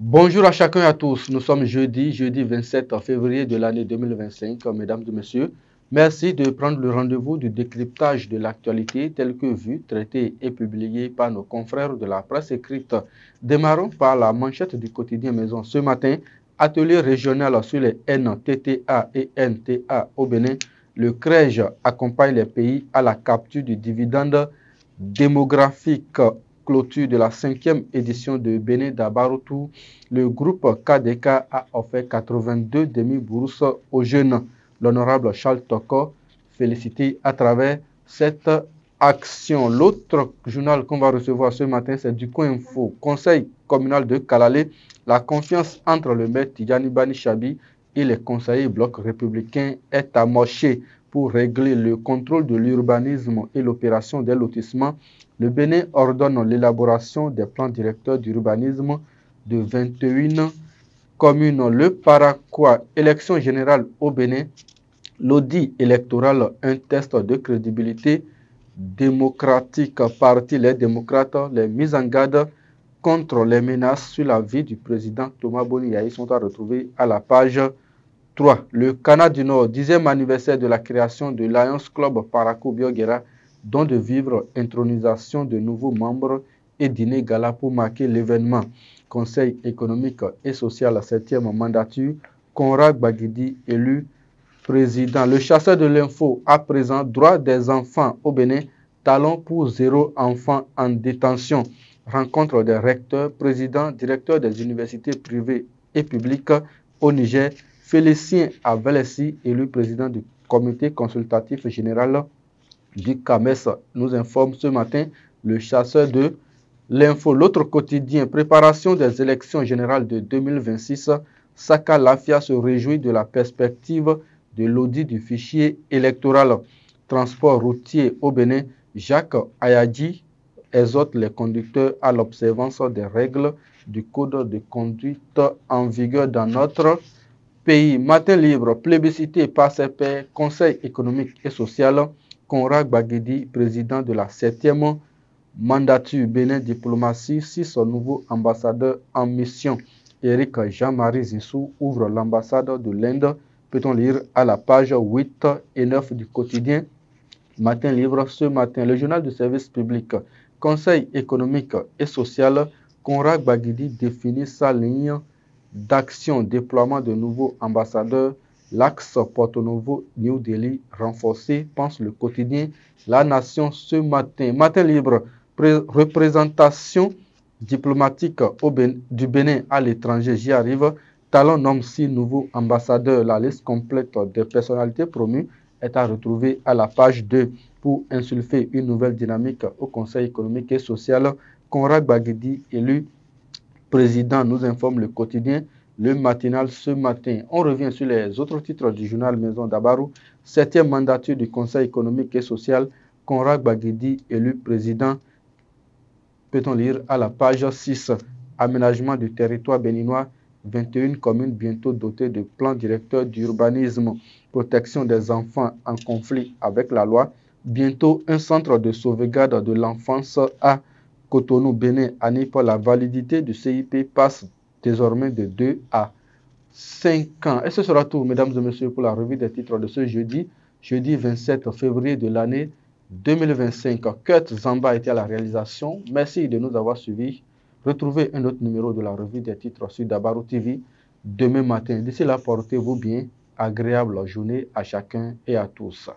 Bonjour à chacun et à tous. Nous sommes jeudi 27 février de l'année 2025, mesdames et messieurs. Merci de prendre le rendez-vous du décryptage de l'actualité tel que vu, traité et publié par nos confrères de la presse écrite. Démarrons par la manchette du quotidien Maison ce matin. Atelier régional sur les NTTA et NTA au Bénin. Le CREJ accompagne les pays à la capture du dividende démographique. Clôture de la 5e édition de Bénin d'Abaroutou, le groupe KDK a offert 82 demi-bourses aux jeunes. L'honorable Charles Toko félicité à travers cette action. L'autre journal qu'on va recevoir ce matin, c'est du Coin Info. Conseil communal de Kalalé, la confiance entre le maire Tidjani Bani Chabi et les conseillers bloc républicains est amochée. Pour régler le contrôle de l'urbanisme et l'opération des lotissements, le Bénin ordonne l'élaboration des plans directeurs d'urbanisme de 21 communes. Le Paraquois, élection générale au Bénin, l'audit électoral, un test de crédibilité démocratique. Parti les démocrates, les mises en garde contre les menaces sur la vie du président Thomas Boni Yahi sont à retrouver à la page 3. Le Canada du Nord, 10e anniversaire de la création de Lions Club Parakou Biogera, don de vivre, intronisation de nouveaux membres et dîner gala pour marquer l'événement. Conseil économique et social, 7e mandature, Conrad Baguidi, élu président. Le chasseur de l'info, à présent, droit des enfants au Bénin, talon pour 0 enfant en détention. Rencontre des recteurs, présidents, directeurs des universités privées et publiques au Niger. Félicien Avelessi, élu président du comité consultatif général du CAMES, nous informe ce matin le chasseur de l'info. L'autre quotidien, préparation des élections générales de 2026, Saka Lafia se réjouit de la perspective de l'audit du fichier électoral. Transport routier au Bénin, Jacques Ayadji exhorte les conducteurs à l'observance des règles du code de conduite en vigueur dans notre pays. Matin libre, plébiscité par ses pairs, Conseil économique et social, Conrad Baguidi, président de la 7e mandature Bénin Diplomatie, 6 nouveaux ambassadeurs en mission. Éric Jean-Marie Zissou ouvre l'ambassade de l'Inde. Peut-on lire à la page 8 et 9 du quotidien Matin libre ce matin. Le journal du service public, Conseil économique et social, Conrad Baguidi définit sa ligne d'action, déploiement de nouveaux ambassadeurs, l'axe Porto Novo New Delhi renforcé, pense le quotidien La Nation ce matin. Matin libre, représentation diplomatique du Bénin à l'étranger, j'y arrive. Talon nomme 6 nouveaux ambassadeurs. La liste complète des personnalités promues est à retrouver à la page 2 pour insuffler une nouvelle dynamique au Conseil économique et social. Conrad Baguidi, élu président, nous informe le quotidien Le Matinal ce matin. On revient sur les autres titres du journal Maison d'Abarou. 7e mandature du Conseil économique et social, Conrad Baguidi, élu président. Peut-on lire à la page 6. Aménagement du territoire béninois, 21 communes bientôt dotées de plans directeurs d'urbanisme. Protection des enfants en conflit avec la loi. Bientôt un centre de sauvegarde de l'enfance à Cotonou, Bénin, année pour la validité du CIP passe désormais de 2 à 5 ans. Et ce sera tout, mesdames et messieurs, pour la revue des titres de ce jeudi 27 février de l'année 2025. Kurt Zamba était à la réalisation. Merci de nous avoir suivis. Retrouvez un autre numéro de la revue des titres sur Dabarou TV demain matin. D'ici là, portez-vous bien. Agréable journée à chacun et à tous.